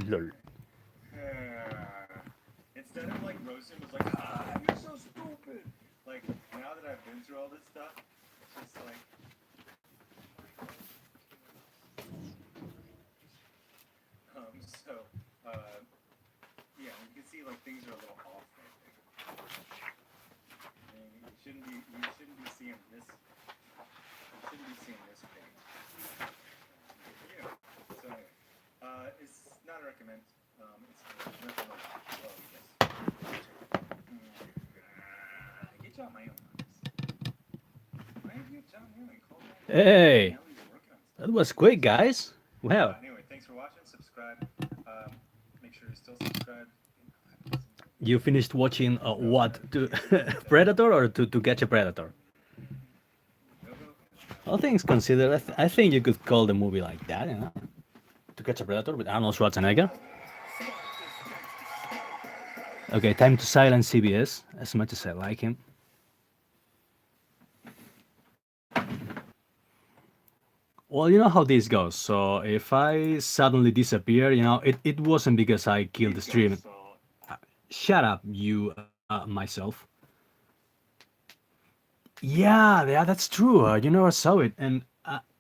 Lol. Instead of like roasting, was like, you're so stupid. Like now that I've been through all this stuff, it's just like, so, uh, yeah, you can see like things are a little off right there. And you shouldn't be seeing this. You shouldn't be seeing this page. Yeah. So anyway, it's not a recommend. It's nothing like, well, yes. Get you on my own. Why have you John Newman called back in? I Hey, know he's working on stuff. that was quick, guys. Well, Anyway, thanks for watching. Subscribe. Make sure you're still subscribed. you finished watching Go what? ahead. To Hit that Predator or to catch a predator? go go. All things considered, I think you could call the movie like that, you know? To catch a predator with Arnold Schwarzenegger. Okay, time to silence CBS, as much as I like him. Well, you know how this goes. So if I suddenly disappear, it wasn't because I killed the stream. Shut up, you myself. Yeah, that's true. You never saw it, and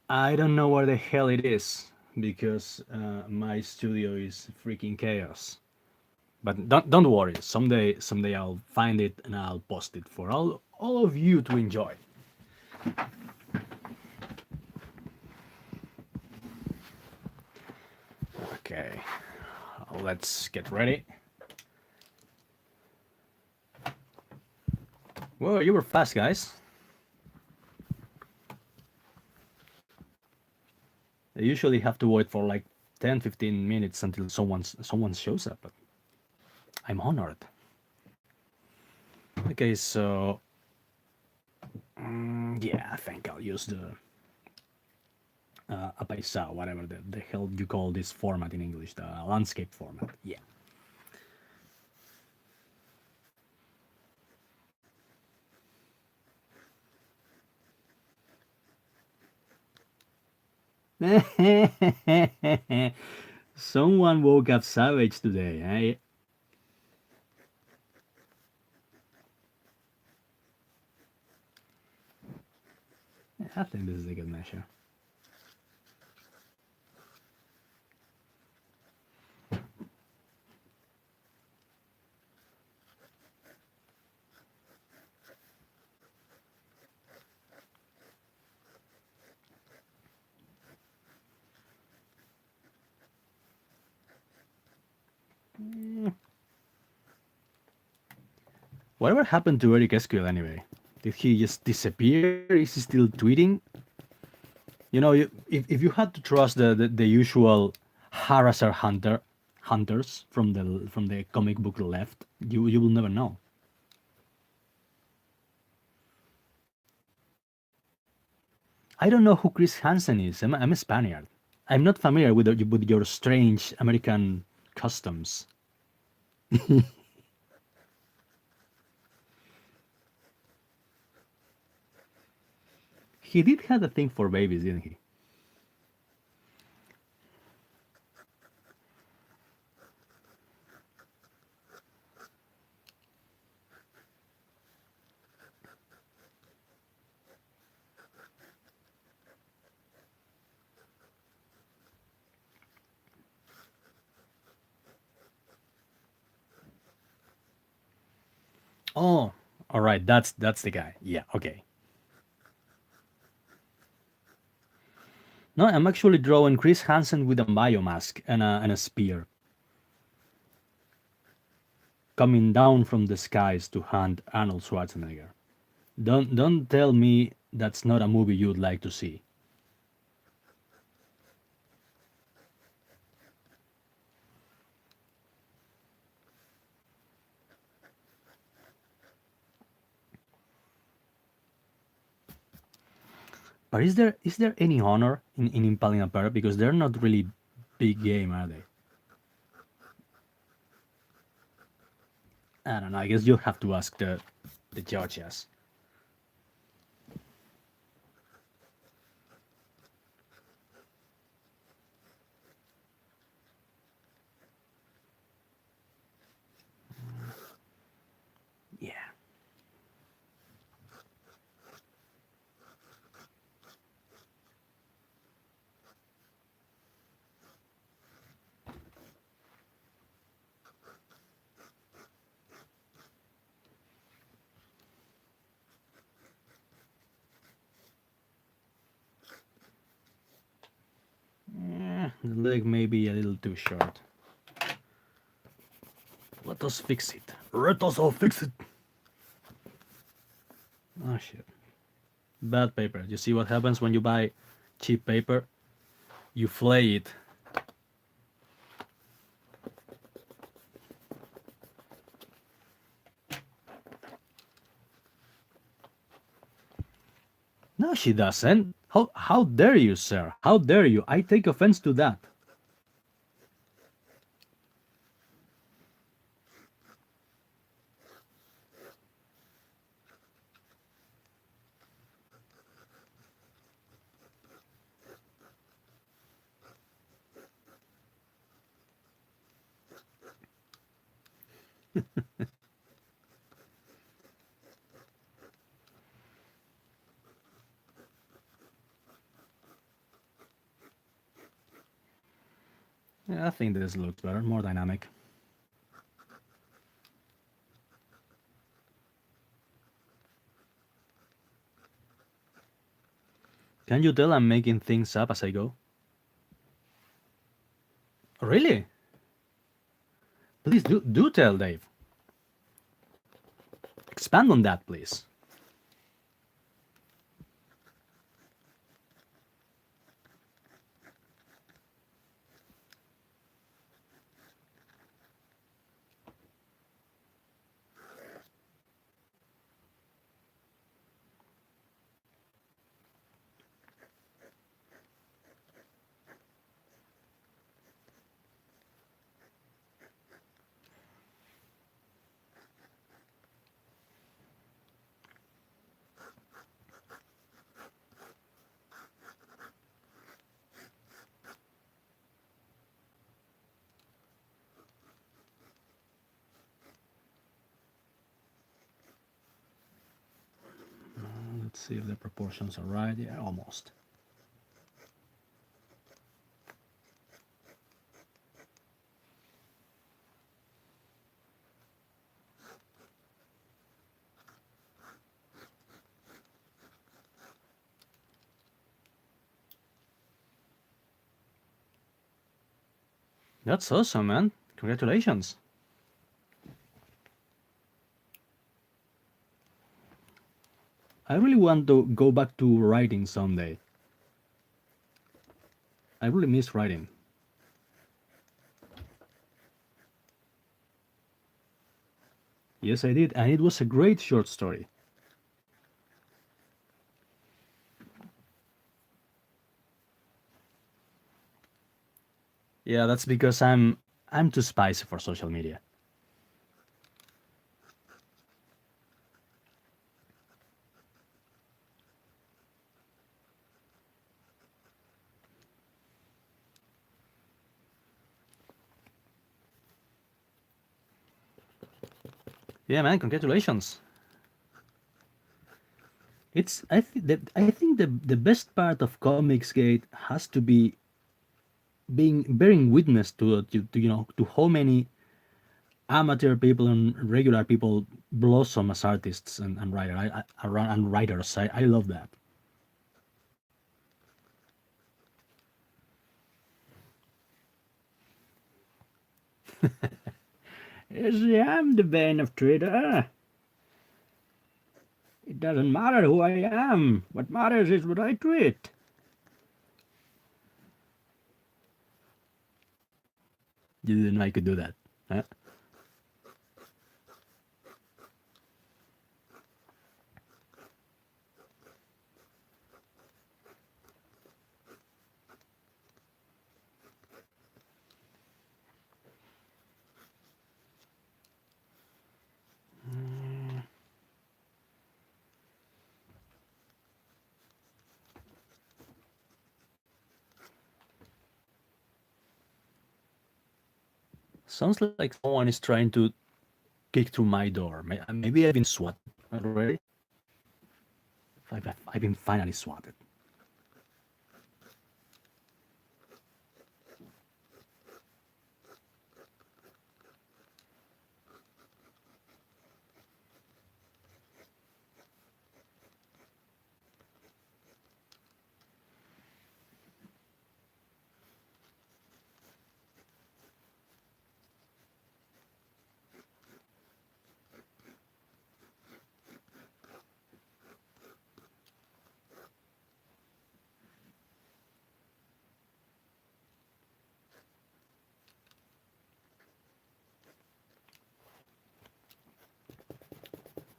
I don't know where the hell it is because my studio is freaking chaos. But don't worry. Someday I'll find it and I'll post it for all of you to enjoy. Okay, let's get ready. Well, you were fast, guys. I usually have to wait for like 10, 15 minutes until someone shows up, but I'm honored. Okay, so yeah, I think I'll use the Apaisa, whatever the hell you call this format in English, the landscape format. Yeah. Someone woke up savage today, eh? I think this is a good measure. Whatever happened to Eric SQL anyway? Did he just disappear? Is he still tweeting? If you had to trust the usual harasser hunters from the comic book left, you will never know. I don't know who Chris Hansen is. I'm a Spaniard. I'm not familiar with your strange American customs. He did have a thing for babies, didn't he? Oh, all right. That's the guy. Yeah. Okay. No, I'm actually drawing Chris Hansen with a Mayo mask and a spear coming down from the skies to hunt Arnold Schwarzenegger. Don't tell me that's not a movie you'd like to see. But is there any honor in impaling a bear? Because they're not really big game, are they? I don't know. I guess you'll have to ask the judges. leg may be a little too short. Let us fix it. Let us all fix it. Oh shit. Bad paper. You see what happens when you buy cheap paper? You flay it. No, she doesn't. How dare you, sir? How dare you? I take offense to that. Yeah, I think this looks better, more dynamic. Can you tell I'm making things up as I go? Really? Please do tell, Dave. Expand on that, please. Let's see if the proportions are right. Yeah, almost. That's awesome, man. Congratulations. I really want to go back to writing someday. I really miss writing. Yes, I did, and it was a great short story. Yeah, that's because I'm too spicy for social media. Yeah, man, congratulations. I think the best part of Comicsgate has to be bearing witness to to how many amateur people and regular people blossom as artists and writers. I love that. Yes, I am the bane of Twitter. It doesn't matter who I am. What matters is what I tweet. You didn't know I could do that, huh? Sounds like someone is trying to kick through my door. Maybe I've been swatted already. I've been finally swatted.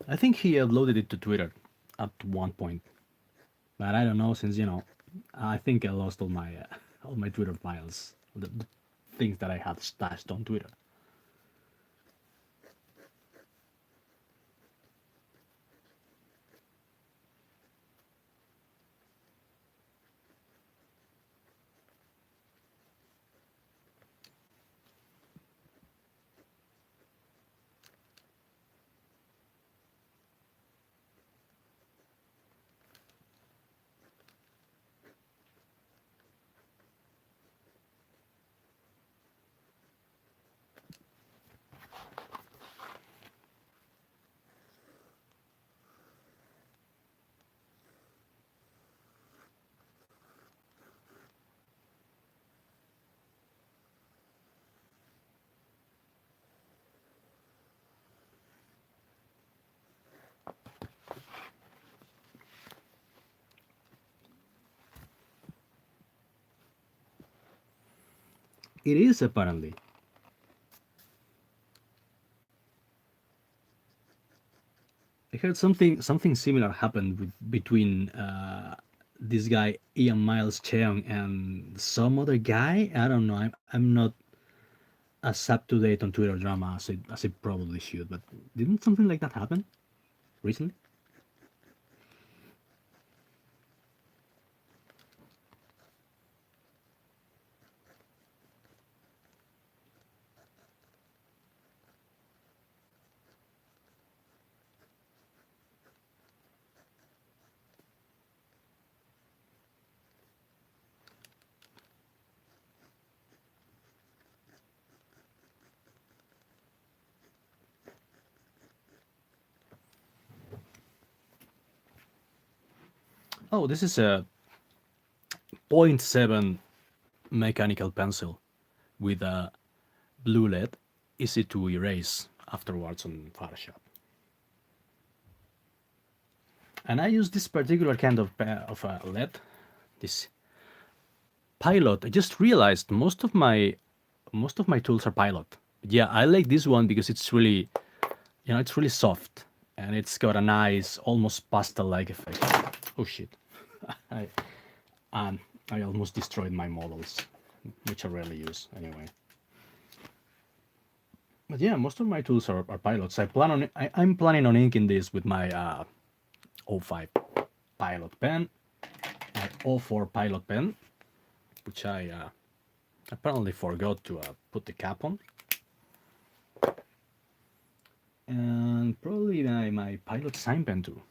I think he uploaded it to Twitter at one point, but I don't know since I think I lost all my Twitter files, the things that I had stashed on Twitter. It is apparently. I heard something similar happened between this guy Ian Miles Cheong and some other guy. I don't know. I'm not as up to date on Twitter drama as I probably should. But didn't something like that happen recently? Oh, this is a .7 mechanical pencil with a blue lead, easy to erase afterwards on Photoshop. And I use this particular kind of lead, this Pilot. I just realized most of my tools are Pilot. Yeah, I like this one because it's really, it's really soft and it's got a nice, almost pastel-like effect. Oh shit! I um I almost destroyed my models, which I rarely use anyway. But yeah, most of my tools are Pilots. I'm planning on inking this with my O5 Pilot pen, my O4 Pilot pen, which I apparently forgot to put the cap on, and probably my Pilot sign pen too.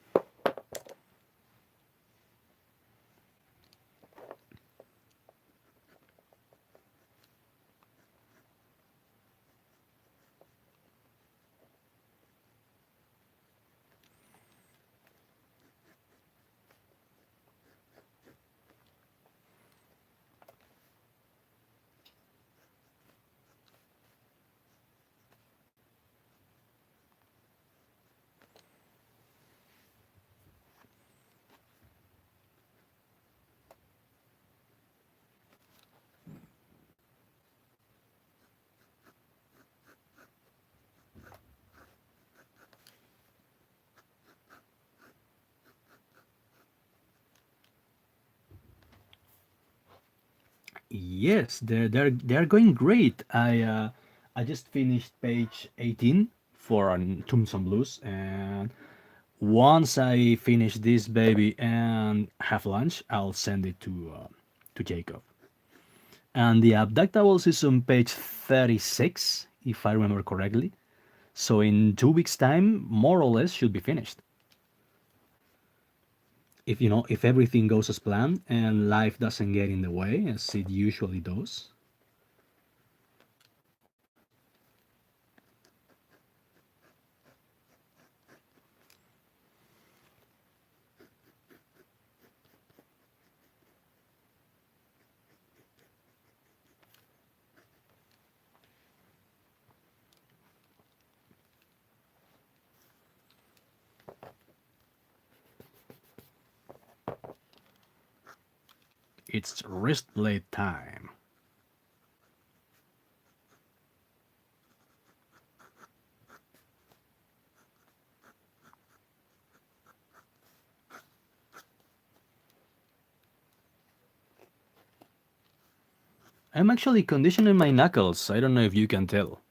Yes, they're going great. I just finished page 18 for Tombs and Blues, and once I finish this baby and have lunch, I'll send it to Jacob. And the Abductables is on page 36, if I remember correctly. So in 2 weeks' time, more or less, should be finished. If everything goes as planned and life doesn't get in the way as it usually does. It's wrist blade time. I'm actually conditioning my knuckles. I don't know if you can tell,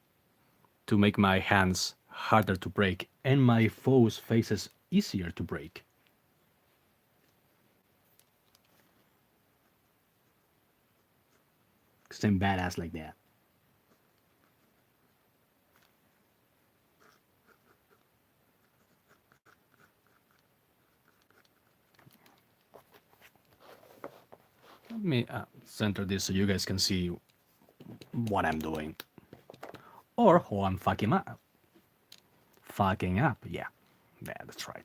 to make my hands harder to break and my foes' faces easier to break. Because I'm badass like that. Let me center this so you guys can see what I'm doing. Or how I'm fucking up. Fucking up, yeah. Yeah, that's right.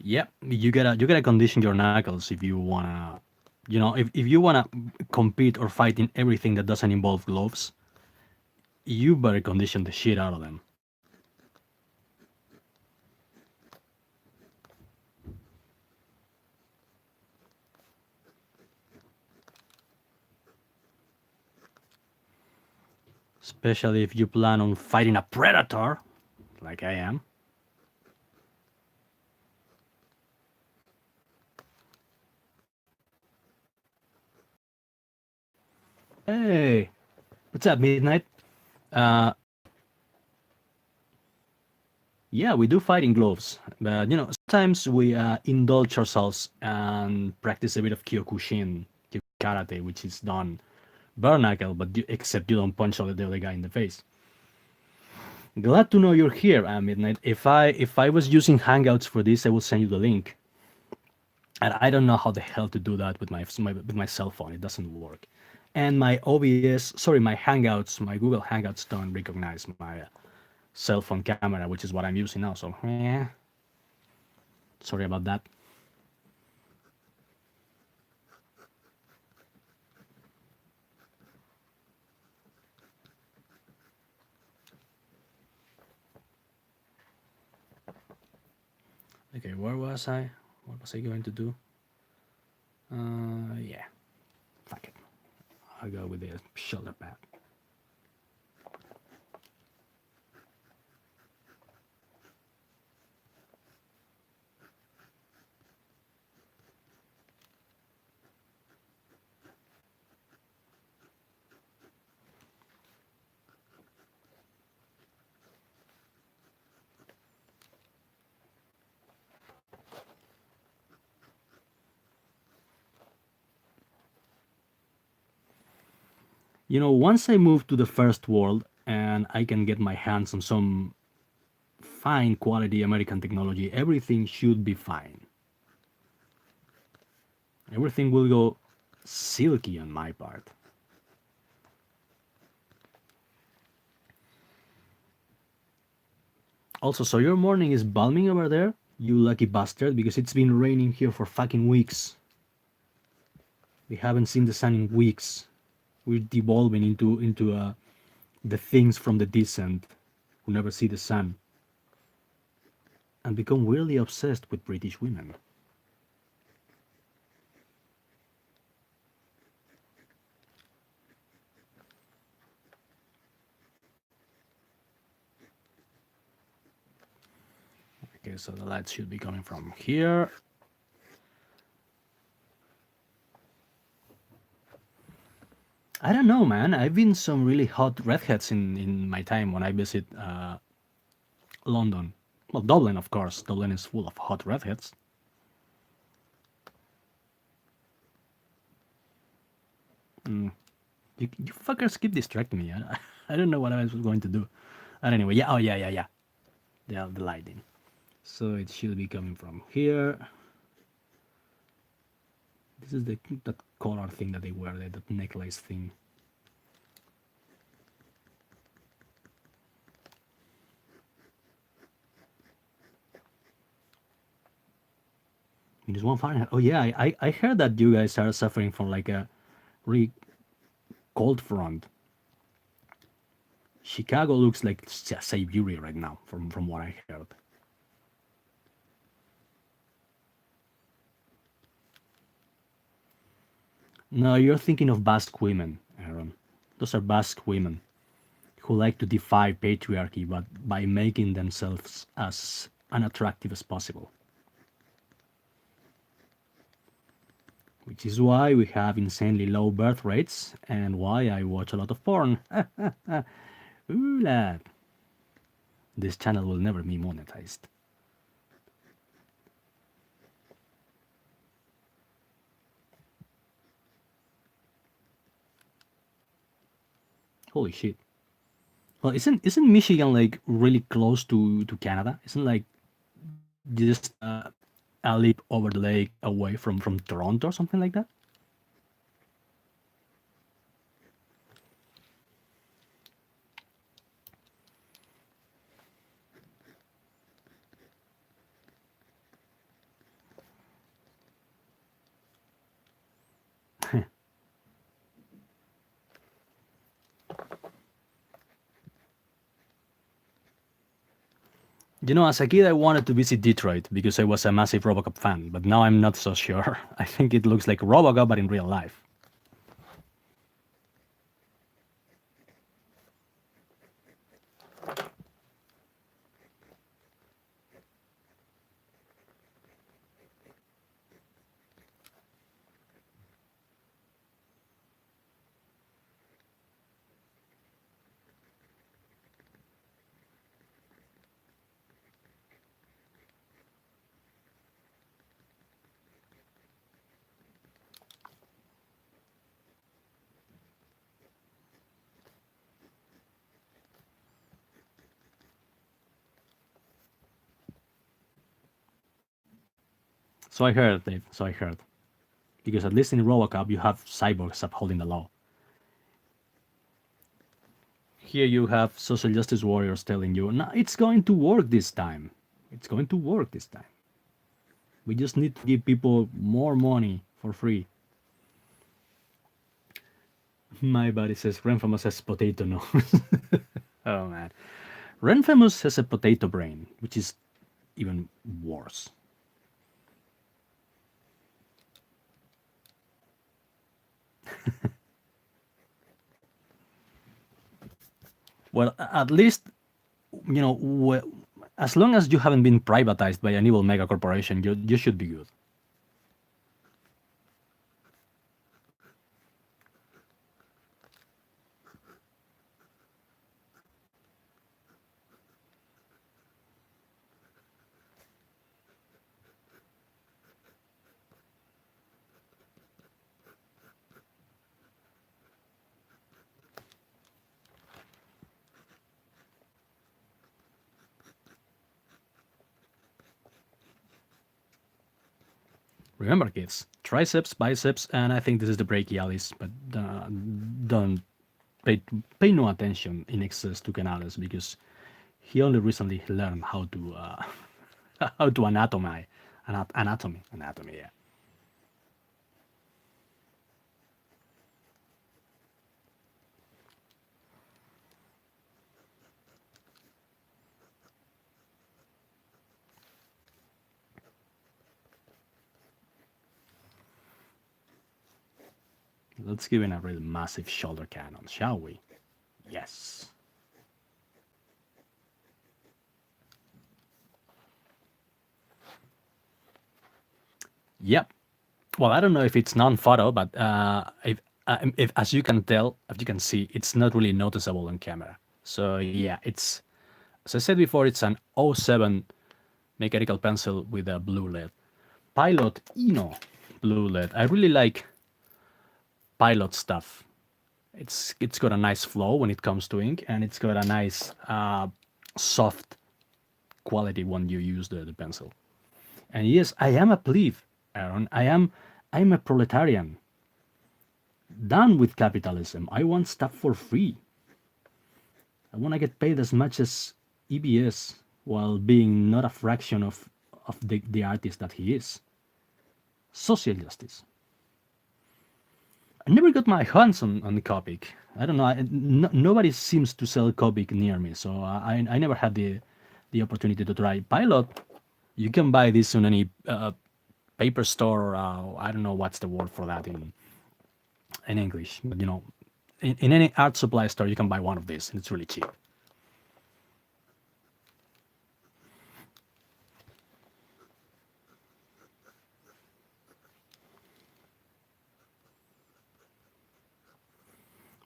Yeah, you gotta condition your knuckles if you wanna, if you wanna compete or fight in everything that doesn't involve gloves, you better condition the shit out of them. Especially if you plan on fighting a predator, like I am. Hey, what's up, Midnight? Uh, yeah, we do fight in gloves, but sometimes we indulge ourselves and practice a bit of Kyokushin, karate, which is done bare knuckle, but except you don't punch the other guy in the face. Glad to know you're here, Midnight. If I was using Hangouts for this, I will send you the link. And I don't know how the hell to do that with my cell phone. It doesn't work. And my OBS, sorry, my Hangouts, my Google Hangouts don't recognize my cell phone camera, which is what I'm using now. So, yeah, sorry about that. Okay, where was I? What was I going to do? Yeah, fuck it. I'll go with the shoulder pad. Once I move to the first world and I can get my hands on some fine quality American technology, everything should be fine. Everything will go silky on my part. Also, so your morning is balming over there, you lucky bastard, because it's been raining here for fucking weeks. We haven't seen the sun in weeks. We're devolving into the things from the descent who never see the sun and become weirdly obsessed with British women. Okay, so the light should be coming from here. I don't know, man. I've been some really hot redheads in my time when I visit London. Well, Dublin, of course. Dublin is full of hot redheads. You fuckers keep distracting me. I don't know what I was going to do. But anyway, yeah. Oh, yeah. The lighting. So it should be coming from here. This is that collar thing that they wear, that necklace thing. -1 Fahrenheit. Oh yeah, I heard that you guys are suffering from like a really cold front. Chicago looks like Siberia right now, from what I heard. No, you're thinking of Basque women, Aaron. Those are Basque women who like to defy patriarchy, but by making themselves as unattractive as possible. Which is why we have insanely low birth rates and why I watch a lot of porn. Ooh, lad. This channel will never be monetized. Holy shit. Well, isn't Michigan like really close to Canada? Isn't like just a leap over the lake away from Toronto or something like that? You know, as a kid, I wanted to visit Detroit because I was a massive Robocop fan, but now I'm not so sure. I think it looks like Robocop, but in real life. So I heard, Dave. So I heard. Because at least in Robocop, you have cyborgs upholding the law. Here you have social justice warriors telling you, no, it's going to work this time. It's going to work this time. We just need to give people more money for free. My buddy says Renfamous has potato nose. Oh man. Renfamous has a potato brain, which is even worse. Well, at least, you know, as long as you haven't been privatized by an evil mega corporation, you should be good. Remember, kids, triceps, biceps, and I think this is the brachialis, but don't pay, pay no attention in excess to Canales because he only recently learned how to how to anatomy. Yeah. Let's give him a real massive shoulder cannon, shall we? Yes. Yep. Well, I don't know if it's non-photo, but if as you can tell, as you can see, it's not really noticeable on camera. So yeah, it's as I said before, it's an '07 mechanical pencil with a blue lead. Pilot Eno blue lead. I really like Pilot stuff. It's got a nice flow when it comes to ink, and it's got a nice soft quality when you use the pencil. And yes, I am a plebe, Aaron. I'm a proletarian. Done with capitalism. I want stuff for free. I want to get paid as much as EBS while being not a fraction of the artist that he is. social justice. I never got my hands on Copic. I don't know. Nobody seems to sell Copic near me, so I never had the opportunity to try. Pilot, you can buy this on any paper store. I don't know what's the word for that in English, but in any art supply store, you can buy one of these, and it's really cheap.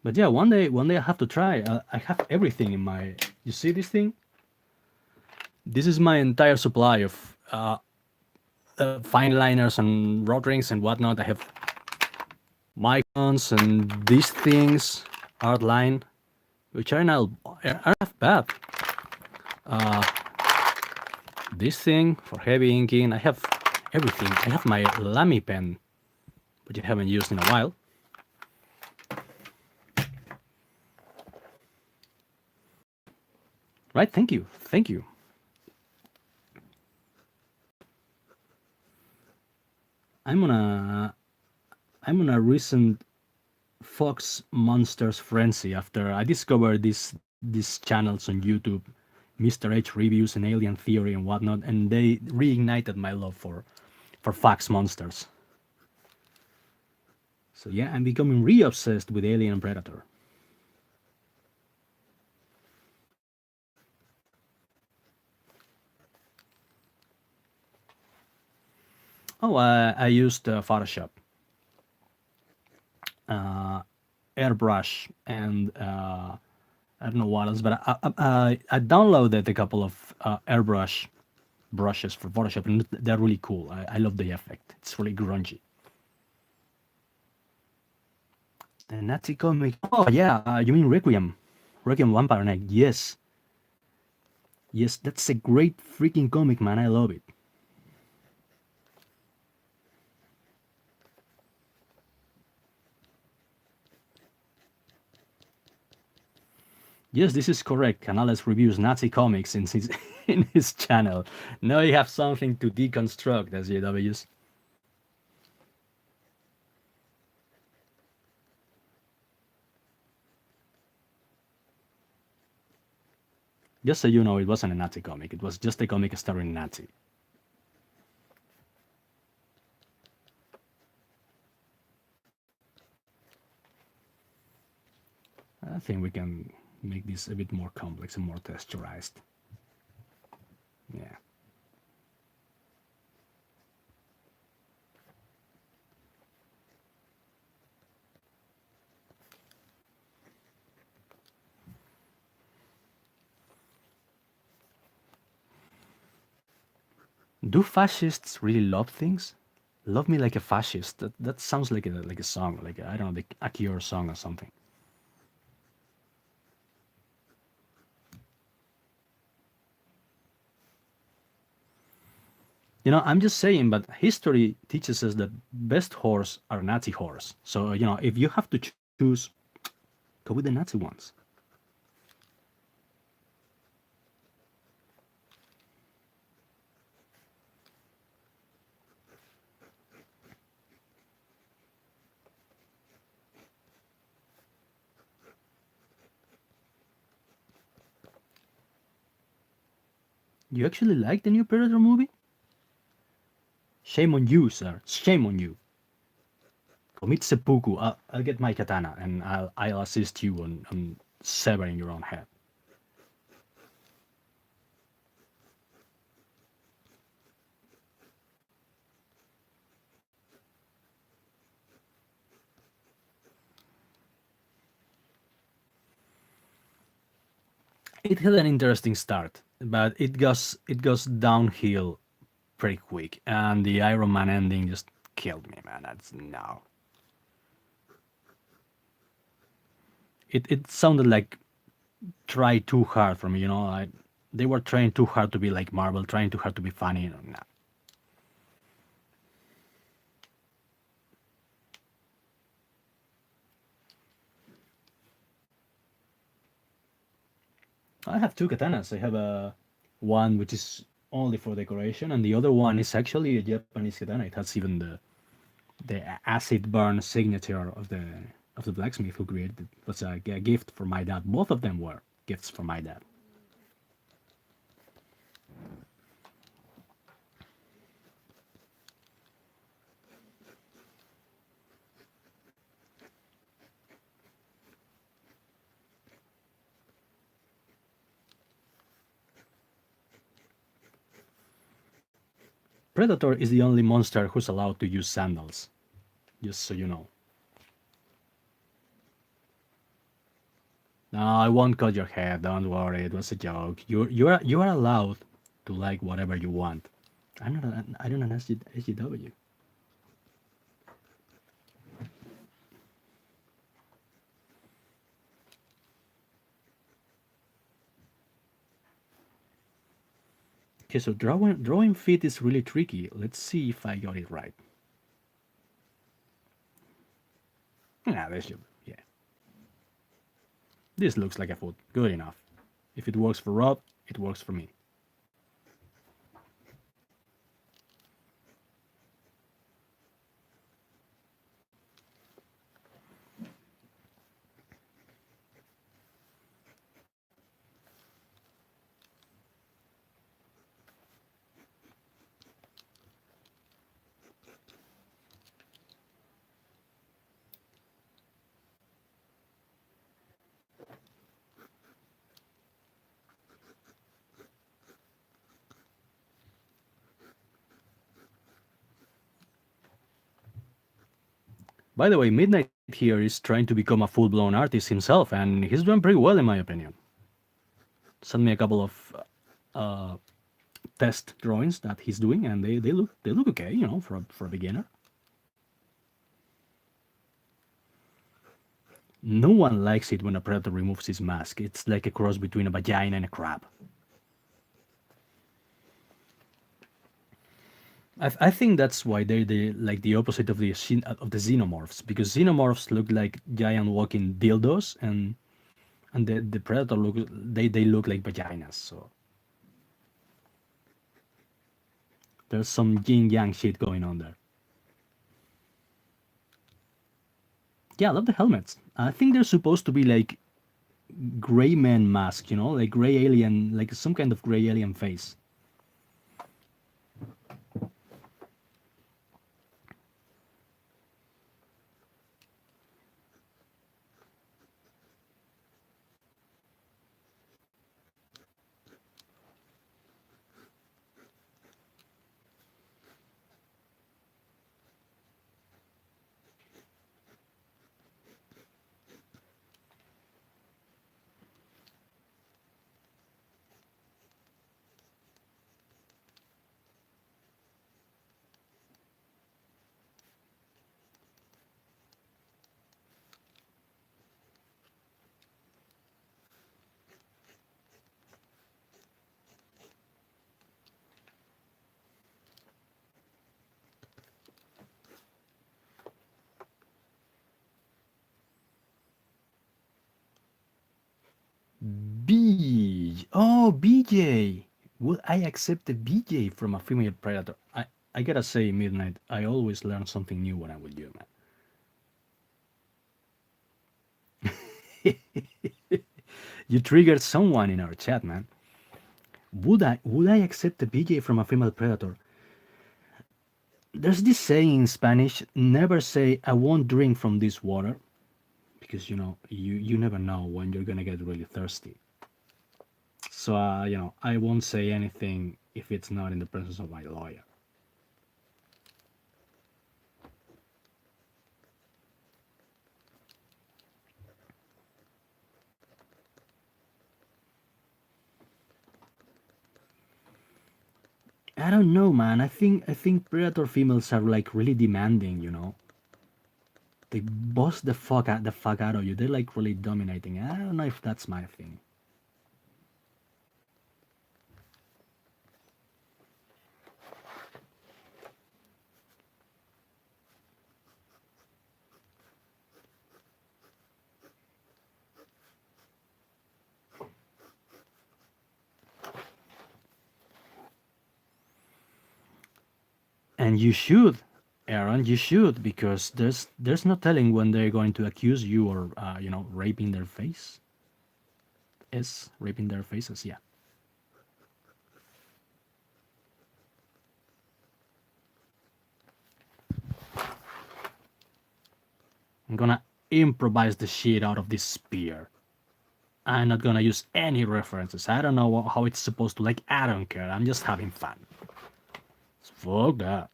But yeah, one day I have to try. I have everything in my. You see this thing? This is my entire supply of fine liners and rod rings and whatnot. I have microns and these things, art line, which are not bad. This thing for heavy inking. I have everything. I have my Lamy pen, which I haven't used in a while. Right? Thank you. Thank you. I'm on a recent Fox Monsters frenzy after I discovered these channels on YouTube, Mr. H reviews and Alien Theory and whatnot, and they reignited my love for Fox Monsters. So yeah, I'm becoming re-obsessed with Alien and Predator. Oh, I used Photoshop, airbrush, and I don't know what else, but I downloaded a couple of airbrush brushes for Photoshop, and they're really cool. I love the effect. It's really grungy. The Nazi comic. Oh yeah, you mean Requiem? Requiem Vampire Knight. Yes, yes, that's a great freaking comic, man. I love it. Yes, this is correct. Canales reviews Nazi comics in his in his channel. Now you have something to deconstruct, SJWs. Just so you know, it wasn't a Nazi comic. It was just a comic starring Nazi. I think we can make this a bit more complex and more texturized. Yeah. Do fascists really love things? Love me like a fascist. That sounds like a song, like I don't know, a Cure song or something. I'm just saying, but history teaches us that best whores are Nazi whores. So, if you have to choose, go with the Nazi ones. You actually like the new Predator movie? Shame on you, sir. Shame on you. Commit seppuku. I'll get my katana and I'll assist you on severing your own head. It had an interesting start, but it goes downhill pretty quick, and the Iron Man ending just killed me, man. That's no. It sounded like try too hard for me, they were trying too hard to be like Marvel, trying too hard to be funny. Nah. I have two katanas. I have a one which is only for decoration, and the other one is actually a Japanese katana. It has even the acid burn signature of the blacksmith who created it was a gift for my dad. Both of them were gifts for my dad. Predator is the only monster who's allowed to use sandals, just so you know. No, I won't cut your head. Don't worry, it was a joke. You are allowed to like whatever you want. I don't know SGW. Okay, so drawing feet is really tricky. Let's see if I got it right. Yeah, yeah. This looks like a foot. Good enough. If it works for Rob, it works for me. By the way, Midnight here is trying to become a full-blown artist himself, and he's doing pretty well in my opinion. Sent me a couple of uh, test drawings that he's doing, and they look okay, for a beginner. No one likes it when a predator removes his mask. It's like a cross between a vagina and a crab. I think that's why they're like the opposite of the xenomorphs, because xenomorphs look like giant walking dildos, and the predator they look like vaginas. So there's some yin yang shit going on there. Yeah, I love the helmets. I think they're supposed to be like gray man mask, like gray alien, like some kind of gray alien face. BJ. Would I accept a BJ from a female predator? I gotta say, Midnight, I always learn something new when I'm with you, man. You triggered someone in our chat, man. Would I accept a BJ from a female predator? There's this saying in Spanish, never say I won't drink from this water, because you never know when you're gonna get really thirsty. So I won't say anything if it's not in the presence of my lawyer. I don't know, man. I think predator females are like really demanding. They boss the fuck out of you. They're like really dominating. I don't know if that's my thing. And you should, Aaron. Well, you should, because there's no telling when they're going to accuse you or raping their face. Is raping their faces? Yeah. I'm gonna improvise the shit out of this spear. I'm not gonna use any references. I don't know how it's supposed to, like, I don't care. I'm just having fun. Fuck that.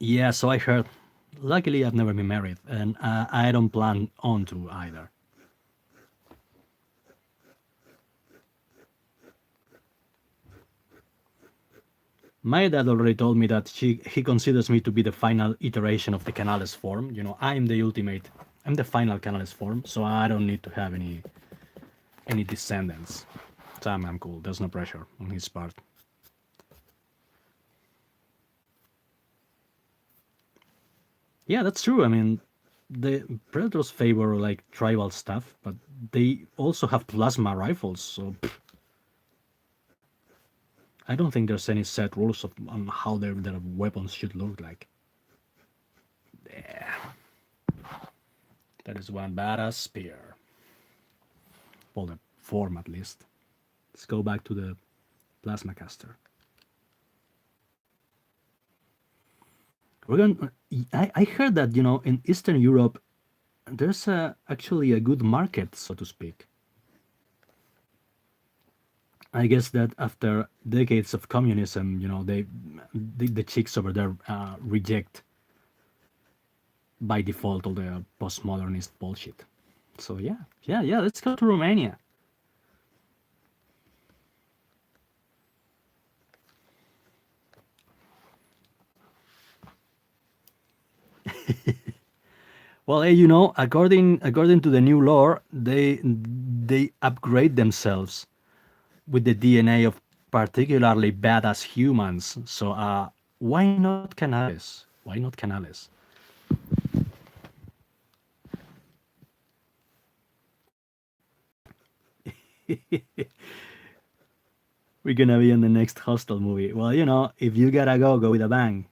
Yeah, so I heard. Luckily, I've never been married, and I don't plan on to either. My dad already told me that he considers me to be the final iteration of the Canales form. I'm the ultimate, I'm the final Canales form, so I don't need to have any descendants. So I'm cool. There's no pressure on his part. Yeah, that's true. I mean, the Predators favor like tribal stuff, but they also have plasma rifles, so I don't think there's any set rules on how their weapons should look like. Yeah. That is one badass spear. Well, the form at least. Let's go back to the plasma caster. We're going. I heard that in Eastern Europe, there's actually a good market, so to speak. I guess that after decades of communism, the chicks over there reject by default all the postmodernist bullshit. So yeah, let's go to Romania. Well, hey, according to the new lore, they upgrade themselves with the DNA of particularly badass humans. So why not Canales? Why not Canales? We're gonna be in the next Hostel movie. Well, if you gotta go with a bang.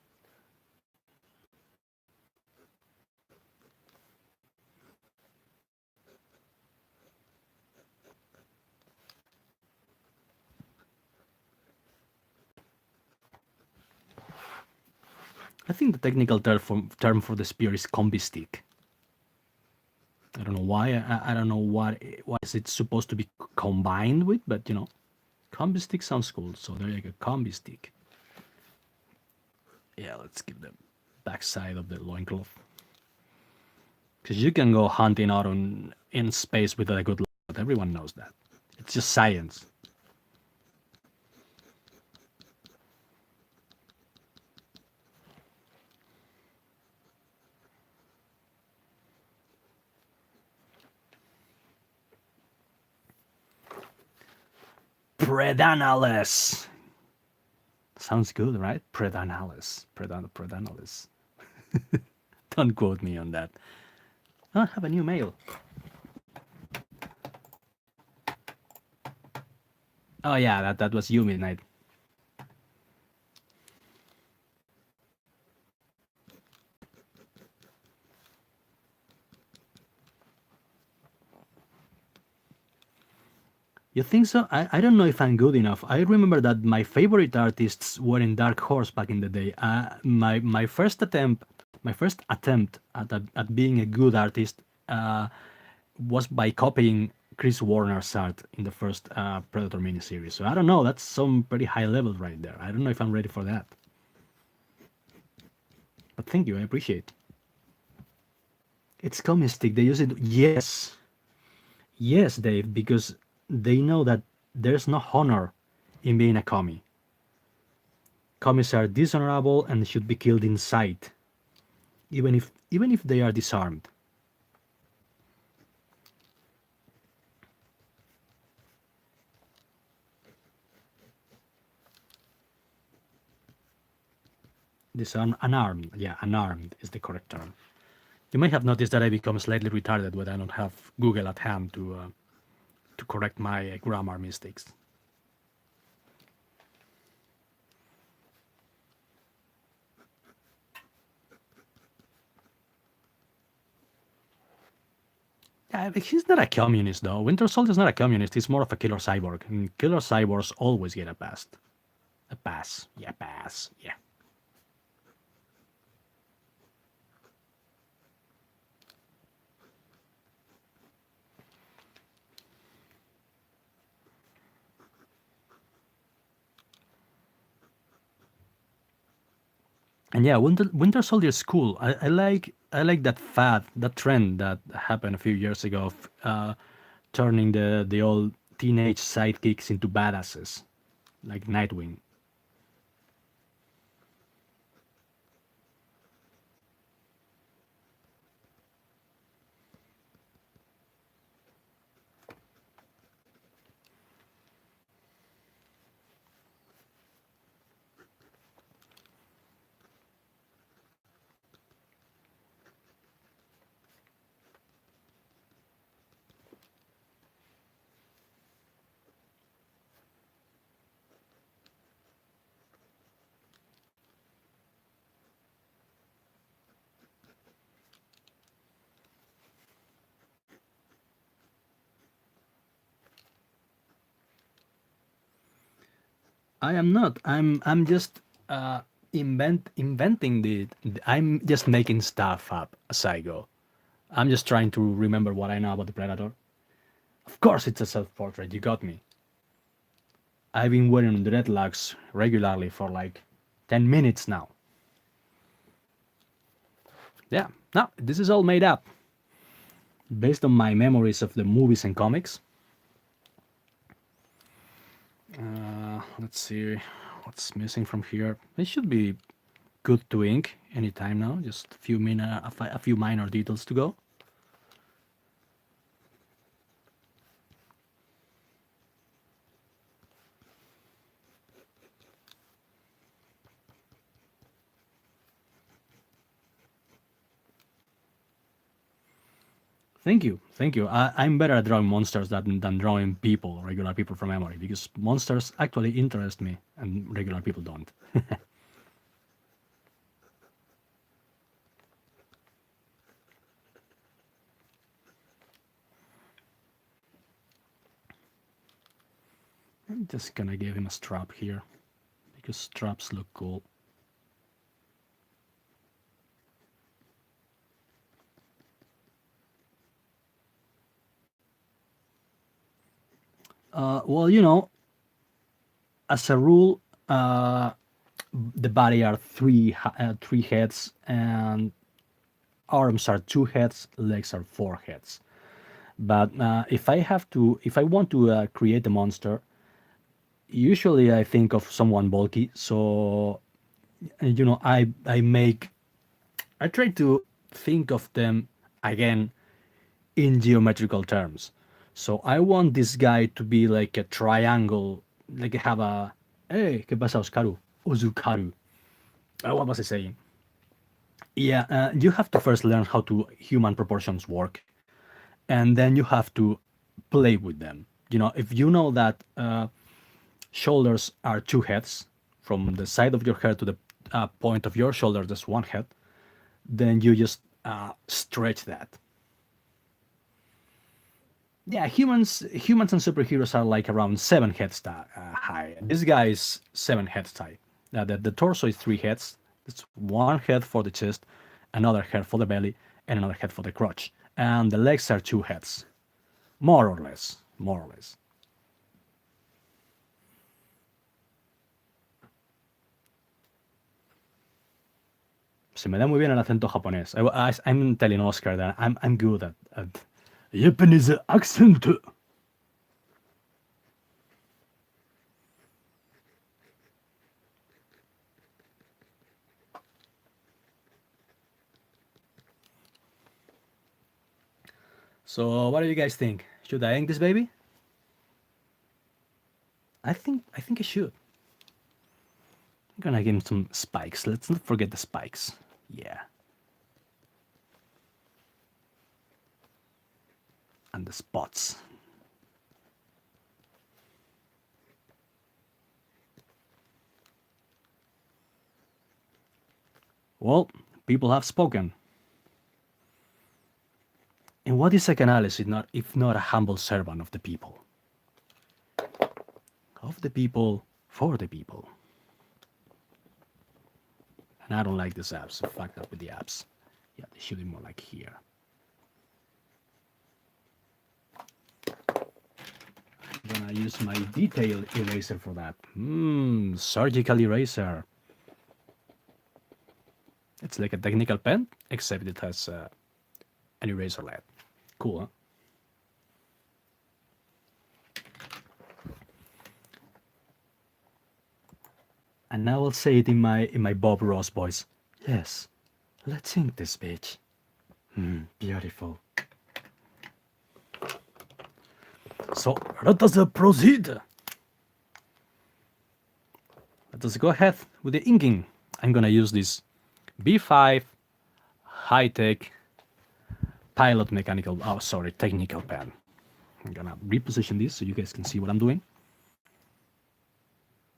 I think the technical term for the spear is combi stick. I don't know why. I don't know what is it supposed to be combined with, but combi stick sounds cool. So there you go, combi stick. Yeah, let's give the backside of the loincloth. Because you can go hunting out in space with a good load. Everyone knows that. It's just science. Predanales. Sounds good, right? Predanales. Predanales. Don't quote me on that. Oh, I have a new mail. Oh yeah, that was you, Midnight. You think so? I don't know if I'm good enough. I remember that my favorite artists were in Dark Horse back in the day. My first attempt at being a good artist was by copying Chris Warner's art in the first Predator miniseries. So I don't know. That's some pretty high level right there. I don't know if I'm ready for that. But thank you. I appreciate. It's comic stick. They use it. Yes, Dave, because they know that there's no honor in being a commie. Commies are dishonorable and should be killed in sight, even if they are disarmed. Unarmed. Yeah, unarmed is the correct term. You may have noticed that I become slightly retarded when I don't have Google at hand to correct my grammar mistakes. He's not a communist, though. Winter Soldier's not a communist. He's more of a killer cyborg. And killer cyborgs always get a pass. A pass. Yeah, pass. Yeah. And yeah, Winter Soldier is cool. I like that that trend that happened a few years ago of turning the old teenage sidekicks into badasses, like Nightwing. I am not. I'm just inventing I'm just making stuff up as I go. I'm just trying to remember what I know about the Predator. Of course, it's a self-portrait. You got me. I've been wearing dreadlocks regularly for like 10 minutes now. Yeah, no, this is all made up based on my memories of the movies and comics. Let's see what's missing from here. It should be good to ink anytime now. Just a few minor details to go. Thank you, thank you. I'm better at drawing monsters than drawing people, regular people from memory, because monsters actually interest me and regular people don't. I'm just gonna give him a strap here, because straps look cool. Well, as a rule, the body are three heads, and arms are two heads, legs are four heads. But if I want to create a monster, usually I think of someone bulky. So I try to think of them again in geometrical terms. So I want this guy to be like a triangle, like have a hey, ¿qué pasa, Oscaru? Ozukaru. What was I saying? Yeah, you have to first learn how to human proportions work, and then you have to play with them. If you know that shoulders are two heads, from the side of your head to the point of your shoulder, there's one head, then you just stretch that. Yeah, humans and superheroes are like around seven heads high. This guy is seven heads high. The torso is three heads. It's one head for the chest, another head for the belly, and another head for the crotch. And the legs are two heads, more or less, more or less. Se me da muy bien el acento japonés. I'm telling Oscar that I'm good at Japanese accent. So what do you guys think? Should I ink this baby? I think I should. I'm gonna give him some spikes. Let's not forget the spikes. Yeah. And the spots. Well, people have spoken. In And what is a canales if not a humble servant of the people? Of the people, for the people. And I don't like these apps, so fucked up with the apps. Yeah, they should be more like here. I'm gonna use my detail eraser for that. Surgical eraser. It's like a technical pen, except it has an eraser lead. Cool, huh? And now I'll say it in my Bob Ross voice. Yes, let's ink this bitch. Beautiful. So let us proceed. Let us go ahead with the inking. I'm gonna use this B5 high-tech pilot technical pen. I'm gonna reposition this so you guys can see what I'm doing.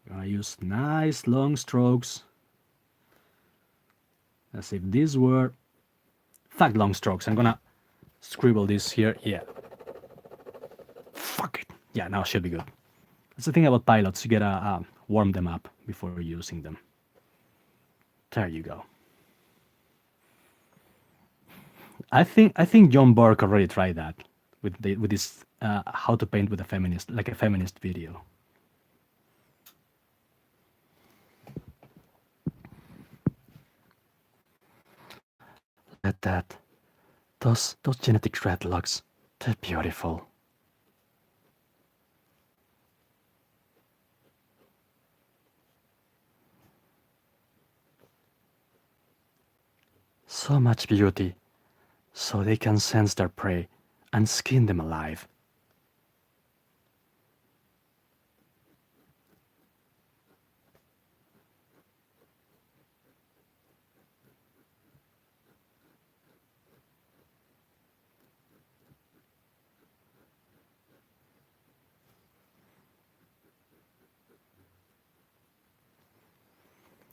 I'm gonna use nice long strokes, as if these were fact long strokes. I'm gonna scribble this here. Yeah. Fuck it. Yeah, now it should be good. That's the thing about pilots. You gotta warm them up before using them. There you go. I think John Burke already tried that with this how to paint with a feminist, like a feminist video. Look at that. Those genetic dreadlocks. They're beautiful. So much beauty, so they can sense their prey and skin them alive.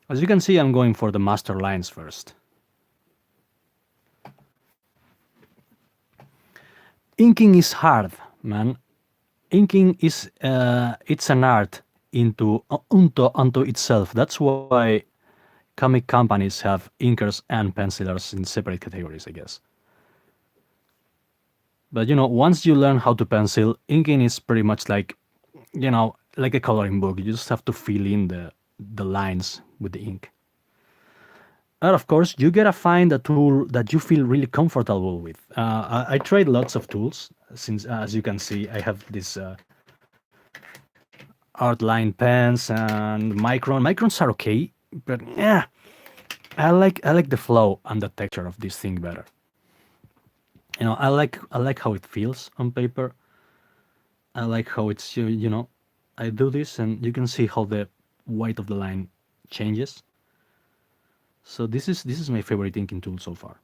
As you can see, I'm going for the master lines first. Inking is hard, man. Inking is it's an art unto itself. That's why comic companies have inkers and pencilers in separate categories, I guess. But once you learn how to pencil, inking is pretty much like, like a coloring book. You just have to fill in the lines with the ink. And of course, you gotta find a tool that you feel really comfortable with. I tried lots of tools. Since, as you can see, I have this Artline pens and Microns are okay, but yeah, I like the flow and the texture of this thing better. I like how it feels on paper. I like how it's I do this and you can see how the white of the line changes. So this is my favorite inking tool so far.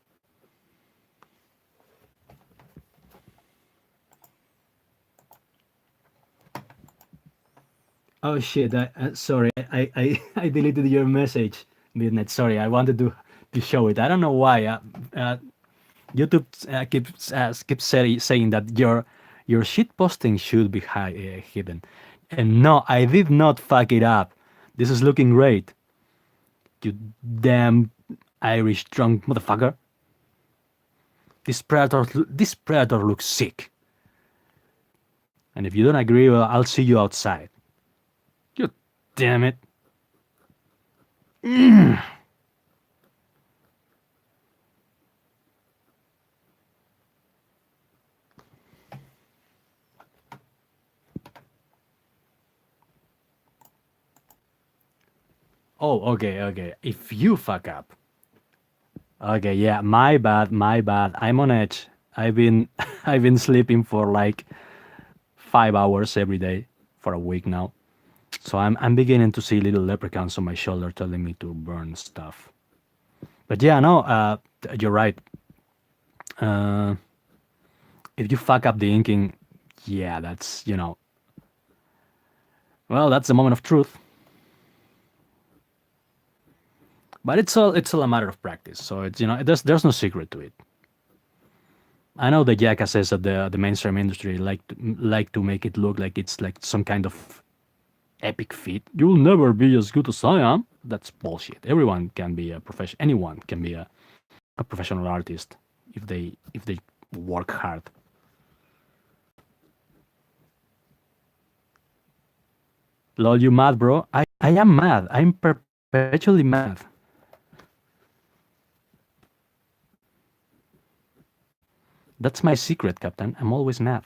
Oh shit! Sorry, I deleted your message, Midnight. Sorry, I wanted to show it. I don't know why. YouTube keeps saying that your shit posting should be hidden, and no, I did not fuck it up. This is looking great. You damn Irish drunk motherfucker. This predator looks sick. And if you don't agree, well, I'll see you outside. You damn it. Oh, okay. If you fuck up. Okay, yeah, my bad. I'm on edge. I've been I've been sleeping for like 5 hours every day for a week now. So I'm beginning to see little leprechauns on my shoulder telling me to burn stuff. But yeah, no, you're right. If you fuck up the inking, yeah, that's well, that's the moment of truth. But it's all a matter of practice. So it's there's no secret to it. I know the jackasses of the mainstream industry like to make it look like it's like some kind of epic feat. You'll never be as good as I am. That's bullshit. Everyone can be a profession. Anyone can be a professional artist if they work hard. Lol, you mad, bro? I am mad. I'm perpetually mad. That's my secret, Captain. I'm always mad.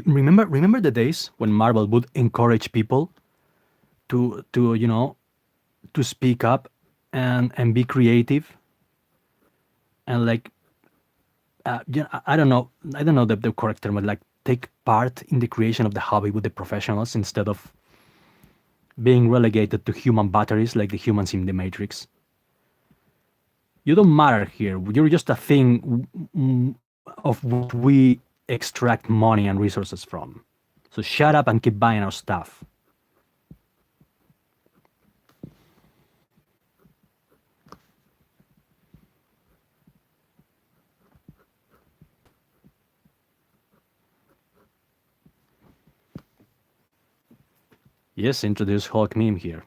Remember the days when Marvel would encourage people to to speak up and be creative and like I don't know the correct term, but like take part in the creation of the hobby with the professionals instead of being relegated to human batteries like the humans in the Matrix. You don't matter here. You're just a thing of which we extract money and resources from. So shut up and keep buying our stuff. Yes, introduce Hulk meme here.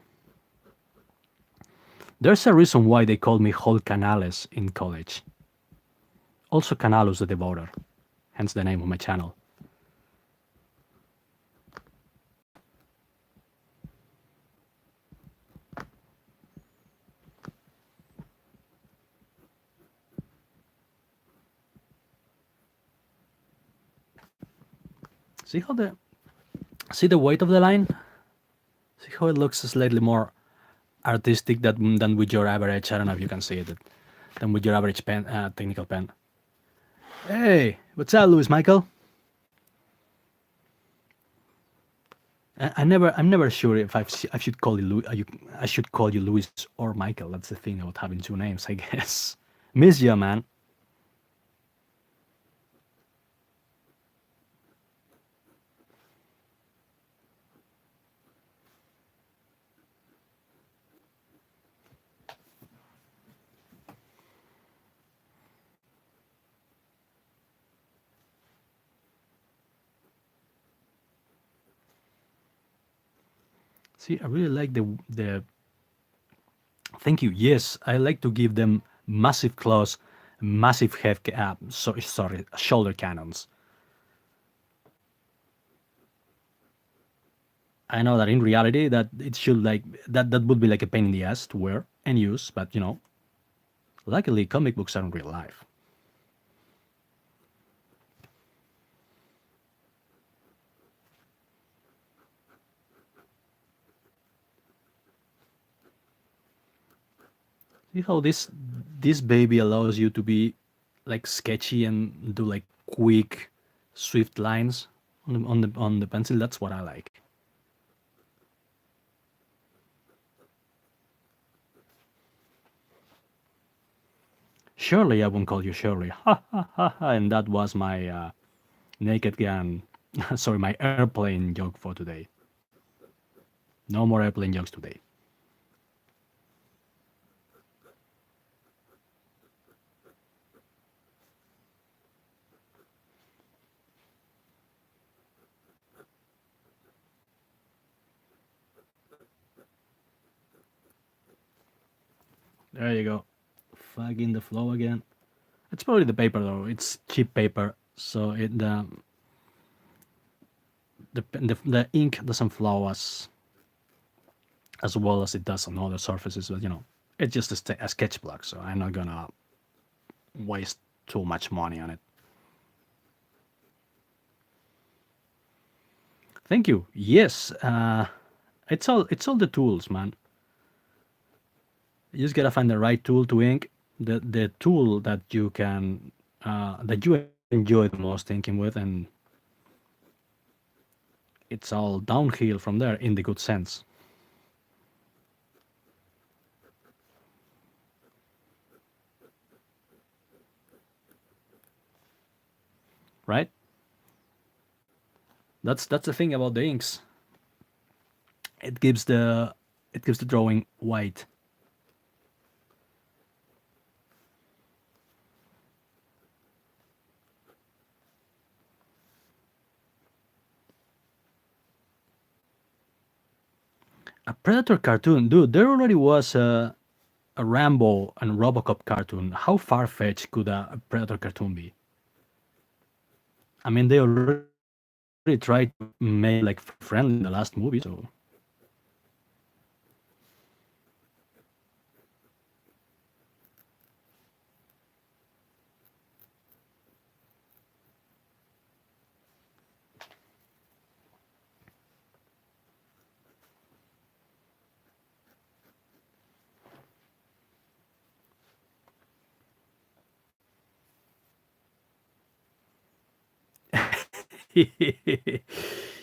There's a reason why they called me Hulk Canales in college. Also Canalus the Devoter, hence the name of my channel. See how the weight of the line? See how it looks slightly more artistic than with your average. I don't know if you can see it. Than with your average pen, technical pen. Hey, what's up, Louis Michael? I'm never sure if I should call you I should call you Louis or Michael. That's the thing about having two names, I guess. Miss you, man. See, I really like the. Thank you. Yes, I like to give them massive claws, massive sorry, shoulder cannons. I know that in reality that it should like that would be like a pain in the ass to wear and use, but luckily comic books are in real life. See how this baby allows you to be like sketchy and do like quick, swift lines on the pencil. That's what I like. Surely I won't call you Shirley. Ha ha ha ha. And that was my naked gun. Sorry, my airplane joke for today. No more airplane jokes today. There you go. Fucking the flow again. It's probably the paper though. It's cheap paper, so the ink doesn't flow as well as it does on other surfaces. But it's just a sketch block, so I'm not gonna waste too much money on it. Thank you. Yes, it's all the tools, man. You just gotta find the right tool to ink, the tool that you enjoy the most inking with, and it's all downhill from there in the good sense, right? That's the thing about the inks. It gives the drawing white. A Predator cartoon, dude. There already was a Rambo and RoboCop cartoon. How far fetched could a Predator cartoon be? I mean, they already tried to make it like friendly in the last movie, so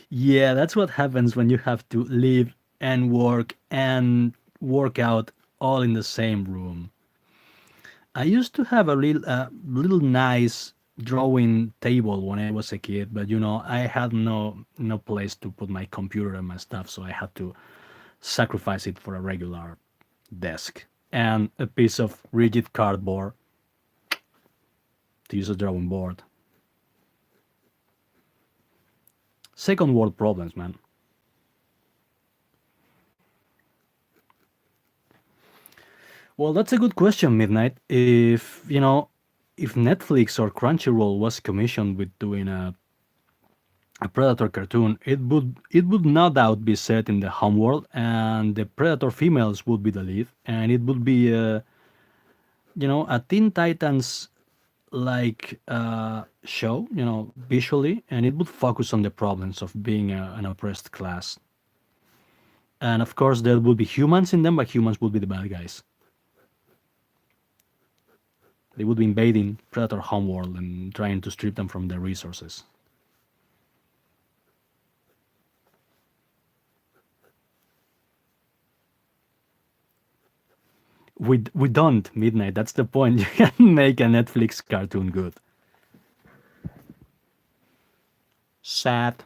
yeah, that's what happens when you have to live and work out all in the same room. I used to have a little nice drawing table when I was a kid, but I had no place to put my computer and my stuff, so I had to sacrifice it for a regular desk and a piece of rigid cardboard to use as a drawing board. Second world problems, man. Well, that's a good question, Midnight. If Netflix or Crunchyroll was commissioned with doing a Predator cartoon, it would no doubt be set in the homeworld, and the Predator females would be the lead, and it would be a Teen Titans like show, visually, and it would focus on the problems of being an oppressed class. And of course, there would be humans in them, but humans would be the bad guys. They would be invading Predator homeworld and trying to strip them from their resources. We don't, Midnight. That's the point. You can make a Netflix cartoon good. Sad.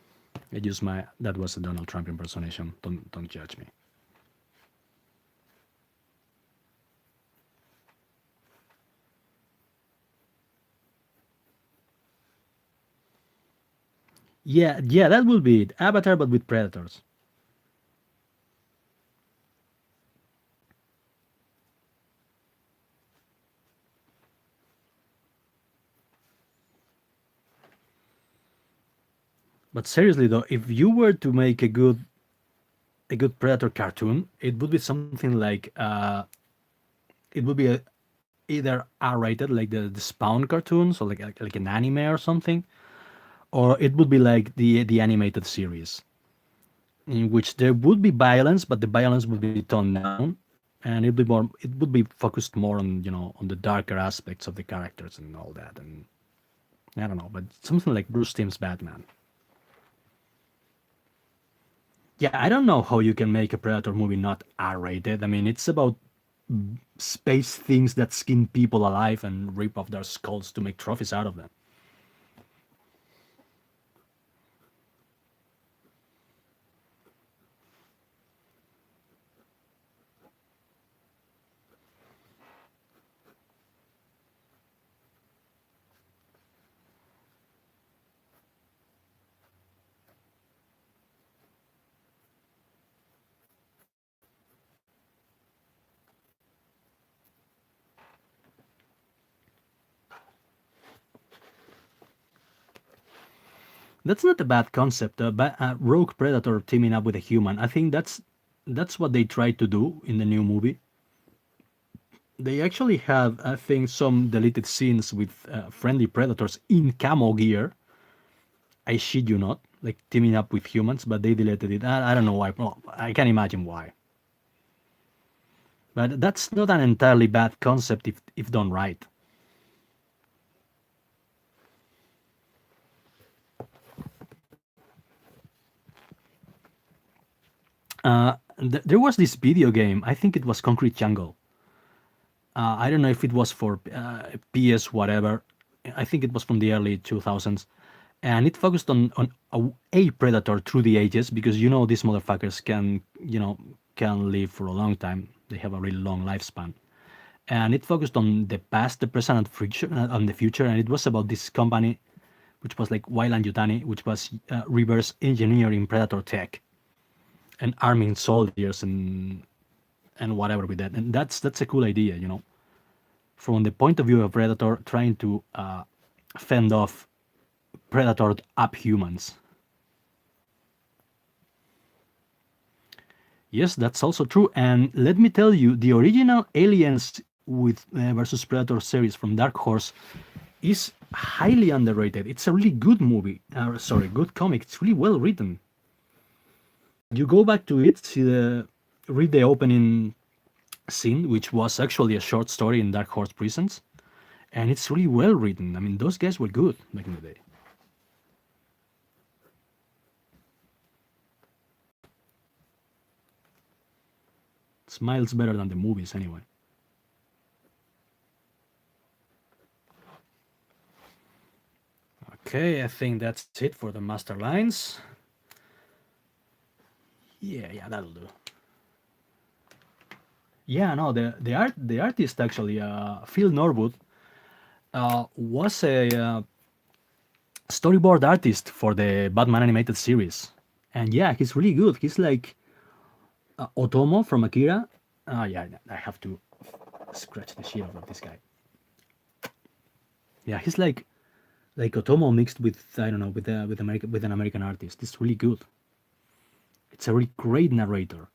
I used my that was a Donald Trump impersonation. Don't judge me. Yeah, that will be it. Avatar, but with predators. But seriously though, if you were to make a good predator cartoon, it would be something like it would be either R-rated, like the Spawn cartoons, or like an anime or something, or it would be like the animated series, in which there would be violence, but the violence would be toned down, and it would be focused more on on the darker aspects of the characters and all that. And I don't know, but something like Bruce Timm's Batman. Yeah, I don't know how you can make a Predator movie not R-rated. I mean, it's about space things that skin people alive and rip off their skulls to make trophies out of them. That's not a bad concept. A rogue predator teaming up with a human. I think that's what they tried to do in the new movie. They actually have, I think, some deleted scenes with friendly predators in camo gear. I shit you not, like teaming up with humans, but they deleted it. I don't know why. Well, I can imagine why. But that's not an entirely bad concept if done right. There was this video game. I think it was Concrete Jungle. I don't know if it was for PS whatever. I think it was from the early 2000s, and it focused on a predator through the ages, because these motherfuckers can live for a long time. They have a really long lifespan. And it focused on the past, the present, and future, and the future. And it was about this company, which was like Weyland Yutani, which was reverse engineering predator tech and arming soldiers and whatever with that. And that's a cool idea. From the point of view of predator trying to fend off predator up humans. Yes, that's also true. And let me tell you, the original Aliens with versus Predator series from Dark Horse is highly underrated. It's a really good movie. Sorry, good comic. It's really well written. You go back to it, read the opening scene, which was actually a short story in Dark Horse Presents, and it's really well written. I mean, those guys were good back in the day. It's miles better than the movies, anyway. Okay, I think that's it for the master lines. Yeah, that'll do. Yeah, no, the artist actually, Phil Norwood, was a storyboard artist for the Batman animated series, and yeah, he's really good. He's like Otomo from Akira. Yeah, I have to scratch the shit out of this guy. Yeah, he's like Otomo mixed with, I don't know, with an American artist. It's really good. It's a really great narrator.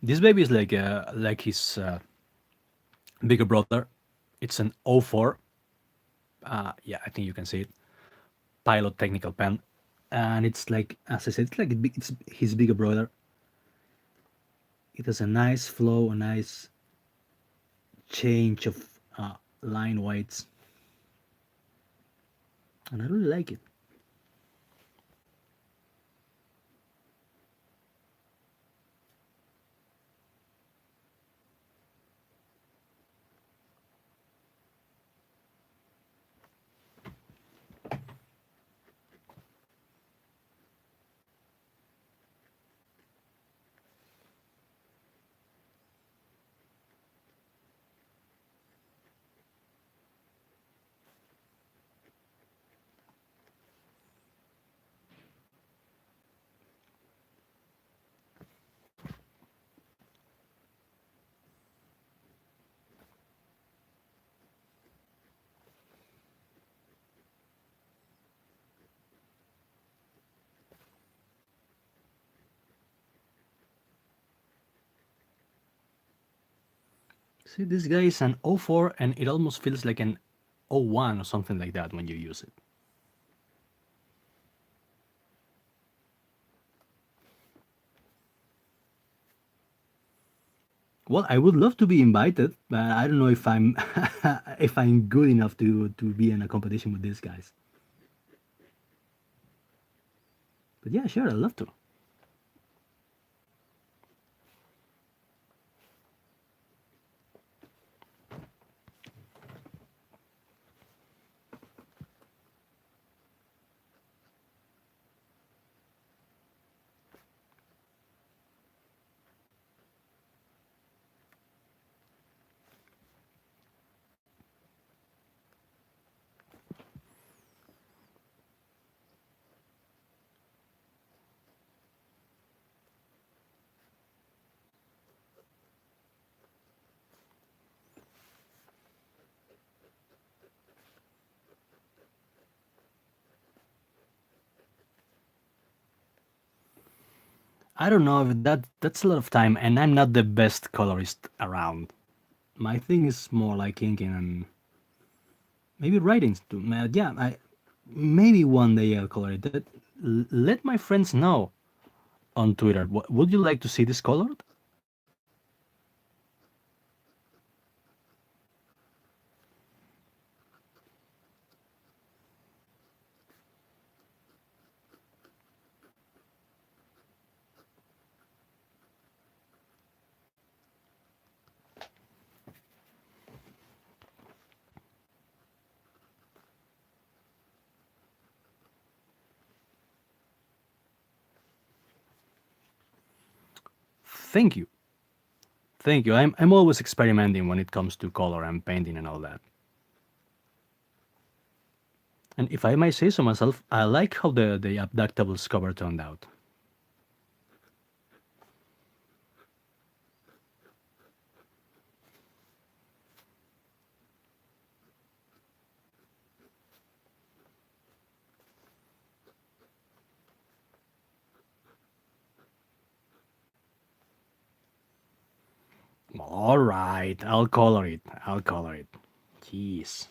This baby is like his bigger brother. It's an O4. Yeah, I think you can see it. Pilot technical pen, and it's like, as I said, it's his bigger brother. It has a nice flow, a nice change of line weights, and I really like it. See, this guy is an O4, and it almost feels like an O1 or something like that when you use it. Well, I would love to be invited, but I don't know if I'm if I'm good enough to be in a competition with these guys. But yeah, sure, I'd love to. I don't know if that's a lot of time, and I'm not the best colorist around. My thing is more like inking and maybe writing too. Yeah, maybe one day I'll color it. Let my friends know on Twitter. Would you like to see this colored? Thank you. Thank you. I'm always experimenting when it comes to color and painting and all that. And if I may say so myself, I like how the abductables cover turned out. All right, I'll color it. I'll color it. Jeez.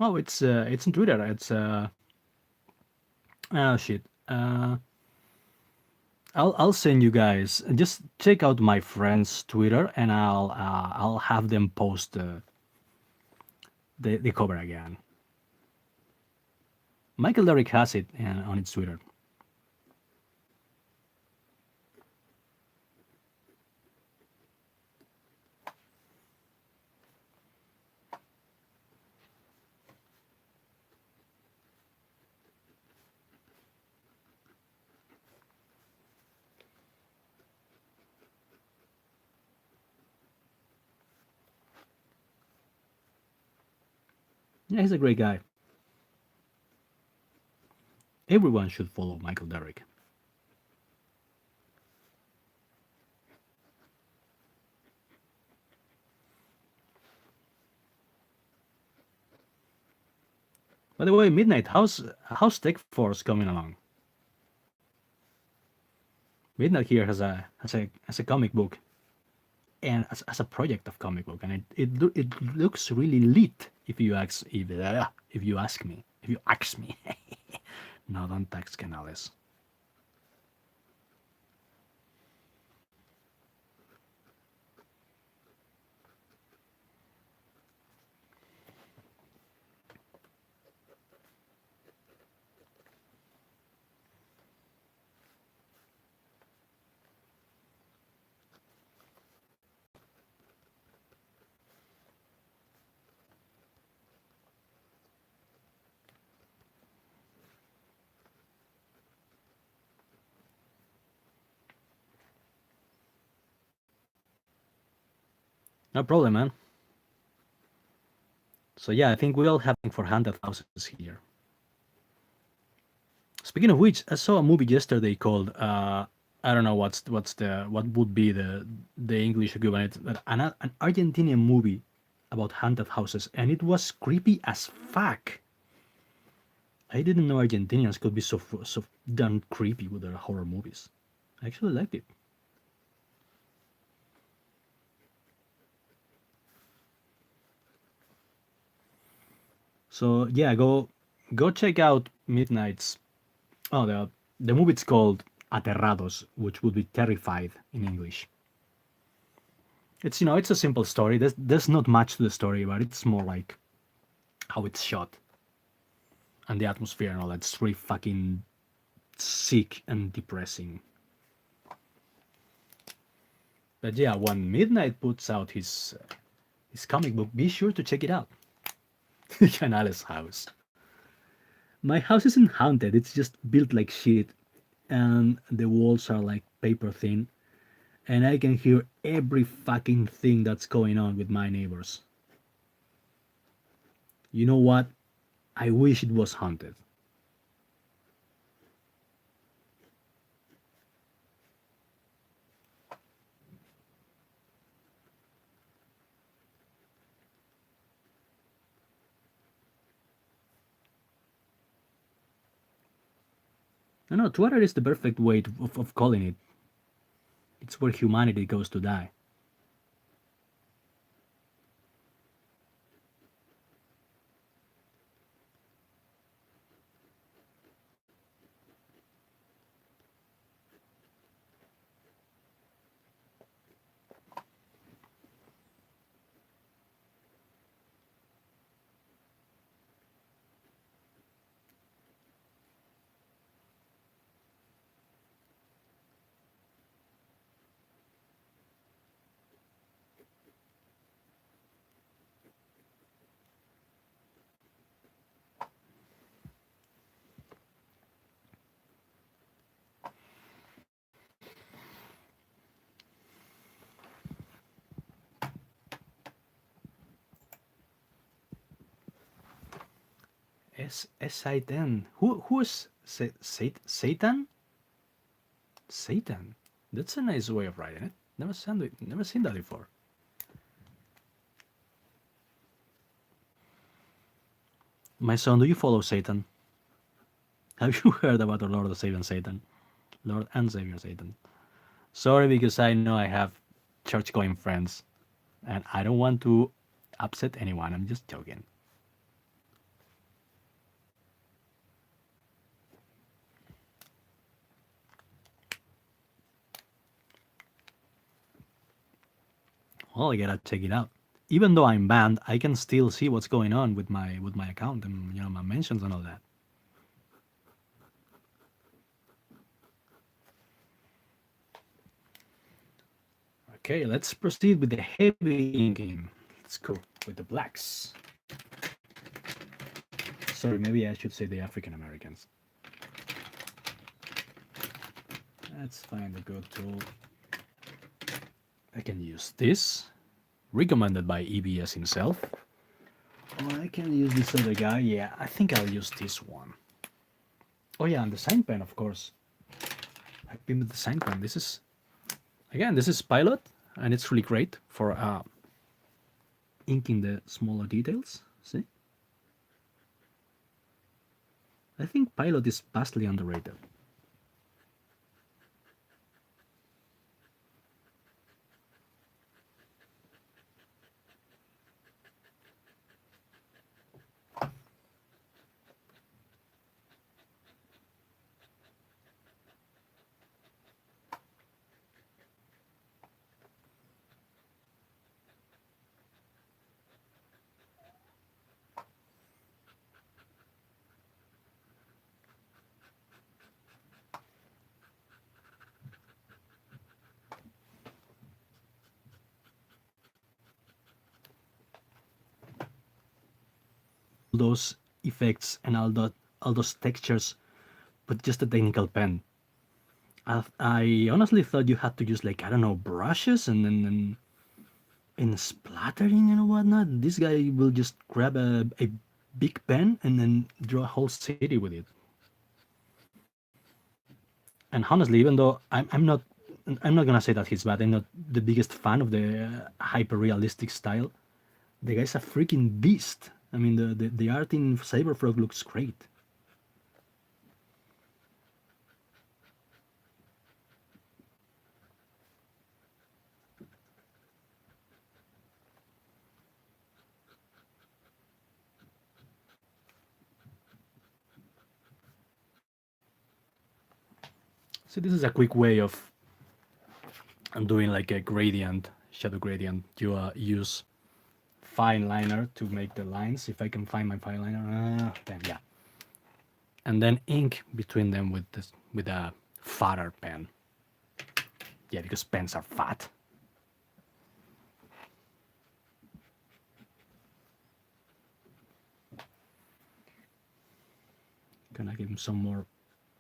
Oh, it's on Twitter. It's oh shit. I'll send you guys. Just check out my friend's Twitter, and I'll have them post the cover again. Michael Derrick has it on its Twitter. Yeah, he's a great guy. Everyone should follow Michael Derrick. By the way, Midnight, how's Tech Force coming along? Midnight here has a comic book and as a project of comic book, and it looks really lit if you ask me. If you ask me. No, don't text Canales. No problem, man. So yeah, I think we all having 400,000 here. Speaking of which, I saw a movie yesterday called I don't know what would be the English equivalent, but an Argentinian movie about haunted houses, and it was creepy as fuck. I didn't know Argentinians could be so damn creepy with their horror movies. I actually liked it. So yeah, go check out Midnight's. Oh, the movie it's called Aterrados, which would be terrified in English. It's it's a simple story. There's not much to the story, but it's more like how it's shot and the atmosphere and all that. It's really fucking sick and depressing. But yeah, when Midnight puts out his comic book, be sure to check it out. Canales' house. My house isn't haunted. It's just built like shit, and the walls are like paper thin, and I can hear every fucking thing that's going on with my neighbors. You know what? I wish it was haunted. No, Twitter is the perfect way of calling it. It's where humanity goes to die. Satan. Who is Satan? Satan. That's a nice way of writing it. Never seen that before. My son, do you follow Satan? Have you heard about the Lord and Savior Satan? Lord and Savior Satan. Sorry, because I know I have church-going friends, and I don't want to upset anyone. I'm just joking. Well, I gotta check it out. Even though I'm banned, I can still see what's going on with my account and my mentions and all that. Okay, let's proceed with the heavy inking. Let's go with the blacks. Sorry, maybe I should say the African Americans. Let's find a good tool. I can use this, recommended by EBS himself. Or I can use this other guy. Yeah, I think I'll use this one. Oh yeah, and the sign pen, of course. I've been with the sign pen. This is Pilot, and it's really great for inking the smaller details. See? I think Pilot is vastly underrated. Those effects and all those textures with just a technical pen. I honestly thought you had to use, like, I don't know, brushes and splattering and whatnot. This guy will just grab a big pen and then draw a whole city with it. And honestly, even though I'm not gonna say that he's bad, I'm not the biggest fan of the hyper realistic style. The guy's a freaking beast. I mean, the art in Cyberfrog looks great. So this is a quick way of doing like a gradient, shadow gradient. You use fine liner to make the lines. If I can find my fine liner, then yeah. And then ink between them with a fatter pen. Yeah, because pens are fat. Gonna give him some more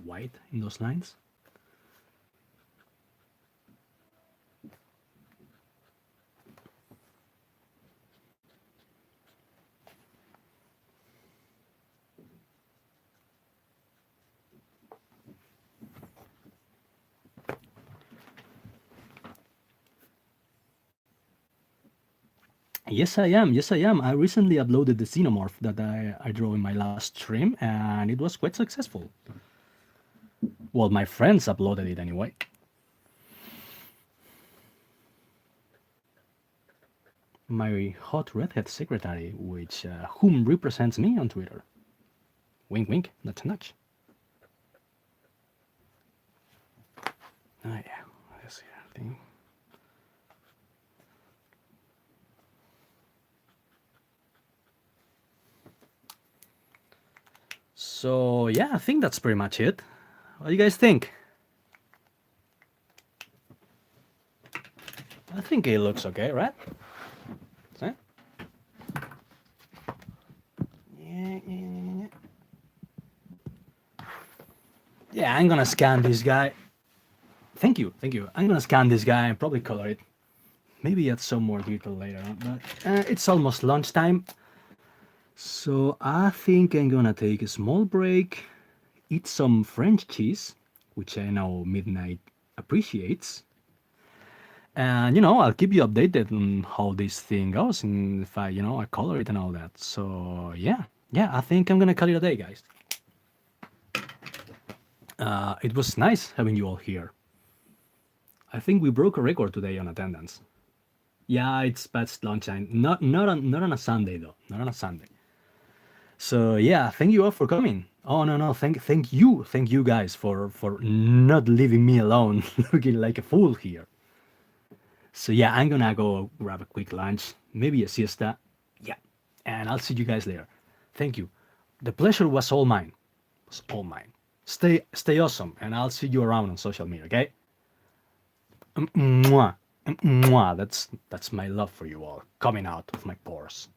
white in those lines. Yes, I am. Yes, I am. I recently uploaded the xenomorph that I drew in my last stream, and it was quite successful. Well, my friends uploaded it anyway. My hot redhead secretary, which whom represents me on Twitter. Wink, wink. That's a nudge. Oh yeah, let's see that thing. So yeah, I think that's pretty much it. What do you guys think? I think it looks okay, right? See? Yeah, I'm gonna scan this guy. Thank you, thank you. I'm gonna scan this guy and probably color it. Maybe add some more detail later on, but it's almost lunchtime. So I think I'm gonna take a small break, eat some French cheese, which I know Midnight appreciates, and I'll keep you updated on how this thing goes and if I color it and all that. So yeah, I think I'm gonna call it a day, guys. It was nice having you all here. I think we broke a record today on attendance. Yeah, it's past lunchtime. Not on a Sunday though. Not on a Sunday. So yeah, thank you all for coming. Oh no, thank you guys for not leaving me alone, looking like a fool here. So yeah, I'm gonna go grab a quick lunch, maybe a siesta. Yeah, and I'll see you guys later. Thank you. The pleasure was all mine. Was all mine. Stay awesome, and I'll see you around on social media. Okay? Mwah. Mwah. That's my love for you all coming out of my pores.